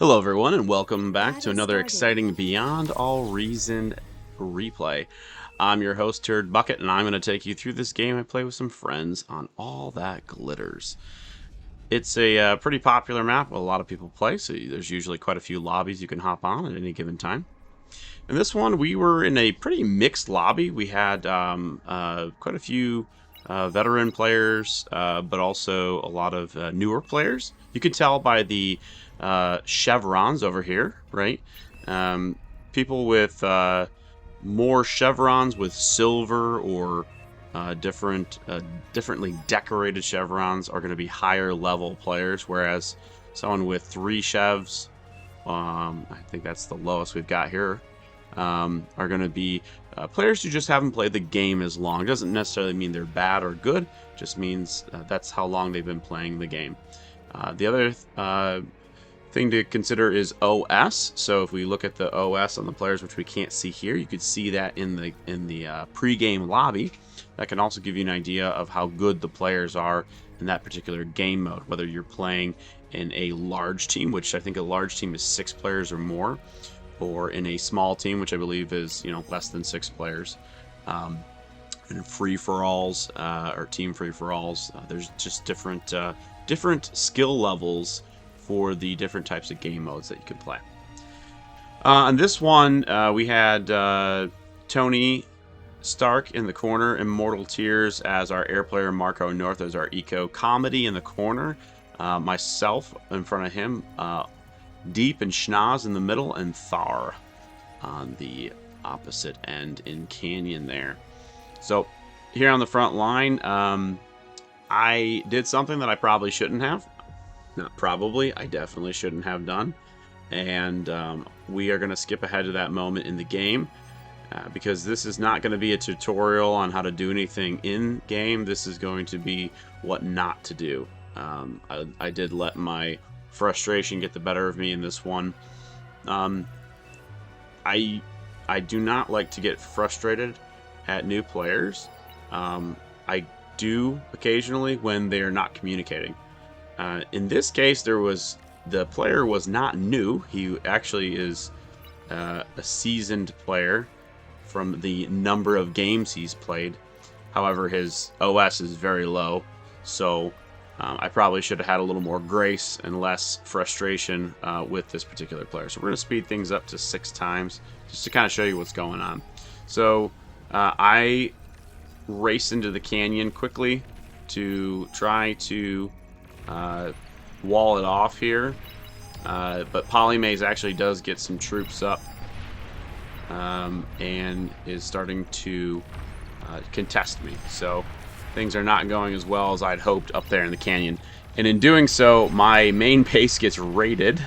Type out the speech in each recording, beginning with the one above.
Hello everyone and welcome back to another exciting Beyond All Reason replay. I'm your host Turdbucket and I'm going to take you through this game I play with some friends on All That Glitters. It's a pretty popular map, a lot of people play, so there's usually quite a few lobbies you can hop on at any given time. In this one we were in a pretty mixed lobby. We had quite a few veteran players, but also a lot of newer players. You can tell by the chevrons over here, right? People with more chevrons with silver or differently decorated chevrons are going to be higher level players, whereas someone with 3 chevs, I think that's the lowest we've got here, are going to be players who just haven't played the game as long. Doesn't necessarily mean they're bad or good, just means that's how long they've been playing the game. The other thing to consider is OS. So if we look at the OS on the players, which we can't see here, you could see that in the pre-game lobby. That can also give you an idea of how good the players are in that particular game mode, whether you're playing in a large team, which I think a large team is 6 players or more, or in a small team, which I believe is less than 6 players. And free-for-alls or team free-for-alls, there's just different skill levels for the different types of game modes that you can play. On this one, we had Tony Stark in the corner, Immortal Tears as our air player, Marco North as our eco, Comedy in the corner, myself in front of him, Deep and Schnoz in the middle, and Thar on the opposite end in Canyon there. So here on the front line, I did something that I probably shouldn't have. Not probably, I definitely shouldn't have done. And we are going to skip ahead to that moment in the game because this is not going to be a tutorial on how to do anything in game. This is going to be what not to do. I did let my frustration get the better of me in this one. I do not like to get frustrated at new players. I do occasionally when they are not communicating. In this case, the player was not new. He actually is a seasoned player from the number of games he's played. However, his OS is very low, so I probably should have had a little more grace and less frustration with this particular player. So we're going to speed things up to 6 times just to kind of show you what's going on. So I race into the canyon quickly to try to wall it off here, but Polymaze actually does get some troops up and is starting to contest me. So things are not going as well as I'd hoped up there in the canyon. And in doing so, my main base gets raided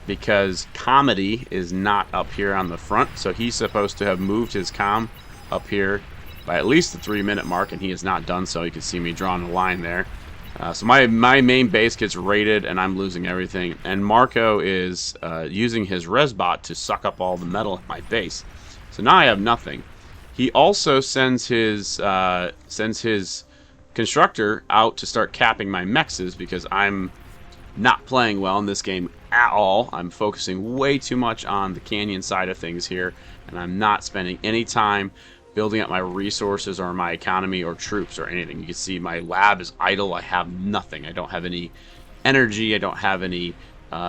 because Comedy is not up here on the front. So he's supposed to have moved his comm up here by at least the 3-minute mark, and he has not done so. You can see me drawing a line there. So my main base gets raided, and I'm losing everything. And Marco is using his resbot to suck up all the metal at my base. So now I have nothing. He also sends his constructor out to start capping my mexes because I'm not playing well in this game at all. I'm focusing way too much on the canyon side of things here, and I'm not spending any time building up my resources or my economy or troops or anything. You can see my lab is idle. I have nothing. I don't have any energy. I don't have any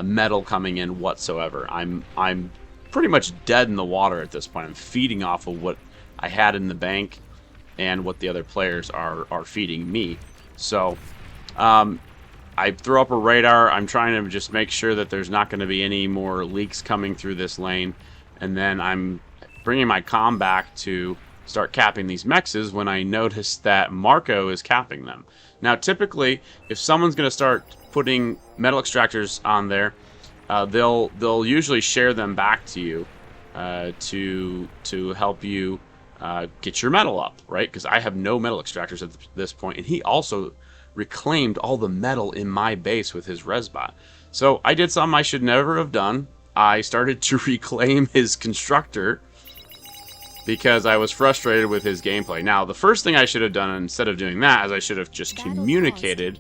metal coming in whatsoever. I'm pretty much dead in the water at this point. I'm feeding off of what I had in the bank and what the other players are feeding me. So I throw up a radar. I'm trying to just make sure that there's not going to be any more leaks coming through this lane, and then I'm bringing my comm back to start capping these mexes when I notice that Marco is capping them. Now typically, if someone's going to start putting metal extractors on there, they'll usually share them back to you to help you get your metal up, right? Because I have no metal extractors at this point, and he also reclaimed all the metal in my base with his resbot. So I did something I should never have done. I started to reclaim his constructor because I was frustrated with his gameplay. Now, the first thing I should have done instead of doing that is I should have just communicated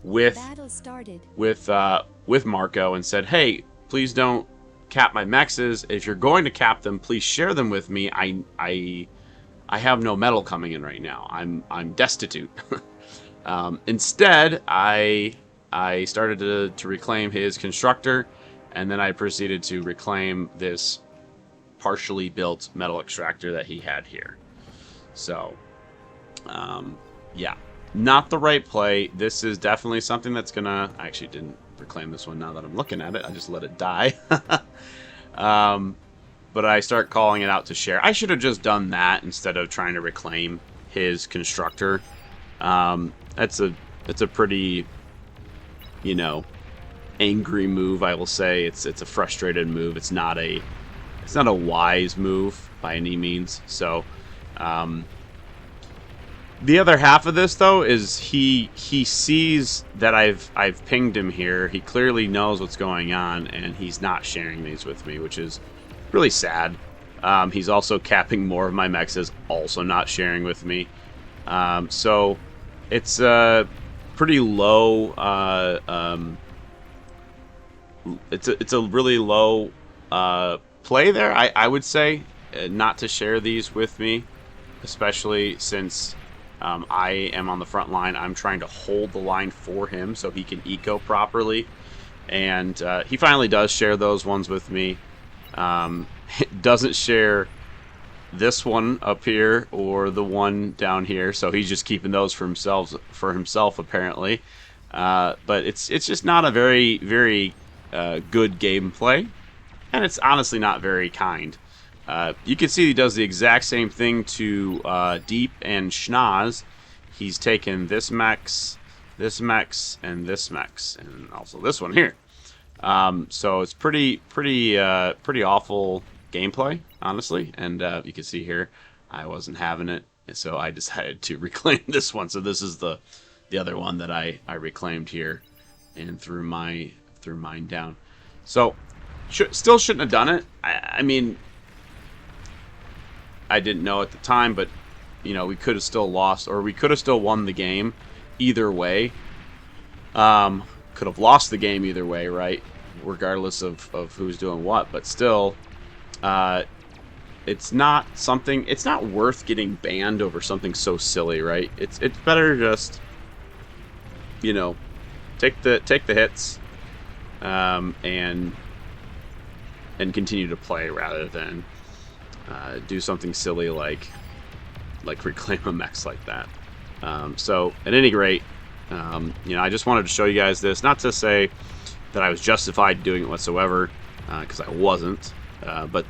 with Battle started. with Marco and said, "Hey, please don't cap my mexes. If you're going to cap them, please share them with me. I have no metal coming in right now. I'm destitute." Instead, I started to reclaim his constructor, and then I proceeded to reclaim this partially built metal extractor that he had here. So, yeah, not the right play. This is definitely something that's gonna. I actually didn't reclaim this one now that I'm looking at it. I just let it die. But I start calling it out to share. I should have just done that instead of trying to reclaim his constructor. That's a pretty, you know, angry move. I will say it's a frustrated move. It's not a wise move by any means. So, the other half of this though is he sees that I've pinged him here. He clearly knows what's going on, and he's not sharing these with me, which is really sad. He's also capping more of my mexes, also not sharing with me. So it's pretty low. It's a really low play there. I would say not to share these with me, especially since I am on the front line. I'm trying to hold the line for him so he can eco properly, and he finally does share those ones with me. Doesn't share this one up here or the one down here, so he's just keeping those for himself apparently. But it's just not a very good gameplay, and it's honestly not very kind. You can see he does the exact same thing to Deep and Schnoz. He's taken this mex, and this mex, and also this one here. So it's pretty awful gameplay, honestly. And you can see here, I wasn't having it, so I decided to reclaim this one. So this is the other one that I reclaimed here, and threw mine down. So still shouldn't have done it. I mean, I didn't know at the time, but you know, we could have still lost, or we could have still won the game either way. Could have lost the game either way, right? Regardless of who's doing what, but still, it's not worth getting banned over something so silly, right? It's better just, you know, take the hits, and continue to play rather than do something silly like reclaim a mex like that. So at any rate, you know, I just wanted to show you guys this, not to say that I was justified doing it whatsoever, because I wasn't, but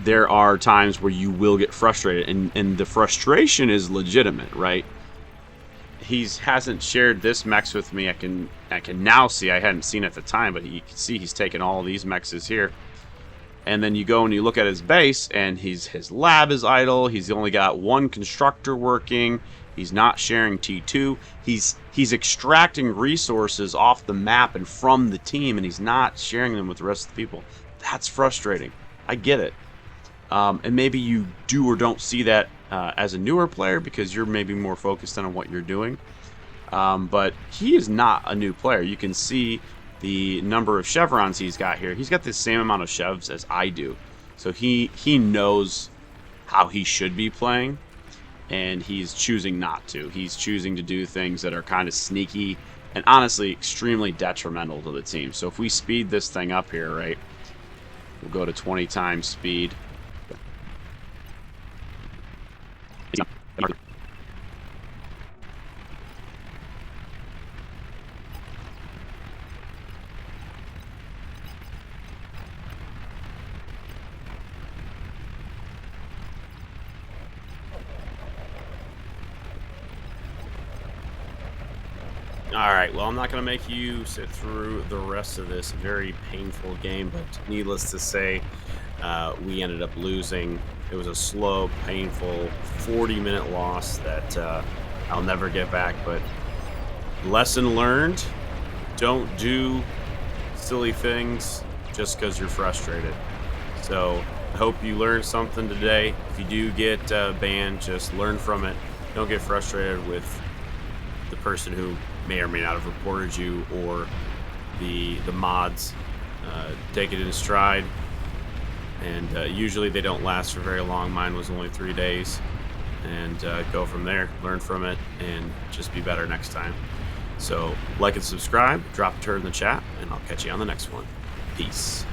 there are times where you will get frustrated, and the frustration is legitimate, right? He hasn't shared this mex with me. I can now see. I hadn't seen it at the time, but you can see he's taken all these mexes here. And then you go and you look at his base, and his lab is idle. He's only got one constructor working. He's not sharing T2. He's extracting resources off the map and from the team, and he's not sharing them with the rest of the people. That's frustrating. I get it. And maybe you do or don't see that as a newer player because you're maybe more focused on what you're doing. But he is not a new player. You can see the number of chevrons he's got here. He's got the same amount of chevs as I do. So he knows how he should be playing, and he's choosing not to. He's choosing to do things that are kind of sneaky and honestly extremely detrimental to the team. So if we speed this thing up here, right, we'll go to 20 times speed. Alright, well, I'm not going to make you sit through the rest of this very painful game, but needless to say, we ended up losing. It was a slow, painful 40-minute loss that I'll never get back, but lesson learned, don't do silly things just because you're frustrated. So I hope you learned something today. If you do get banned, just learn from it. Don't get frustrated with the person who may or may not have reported you, or the mods. Take it in stride, and usually they don't last for very long. Mine was only 3 days, and go from there. Learn from it, and just be better next time. So like and subscribe, drop a turd in the chat, and I'll catch you on the next one. Peace.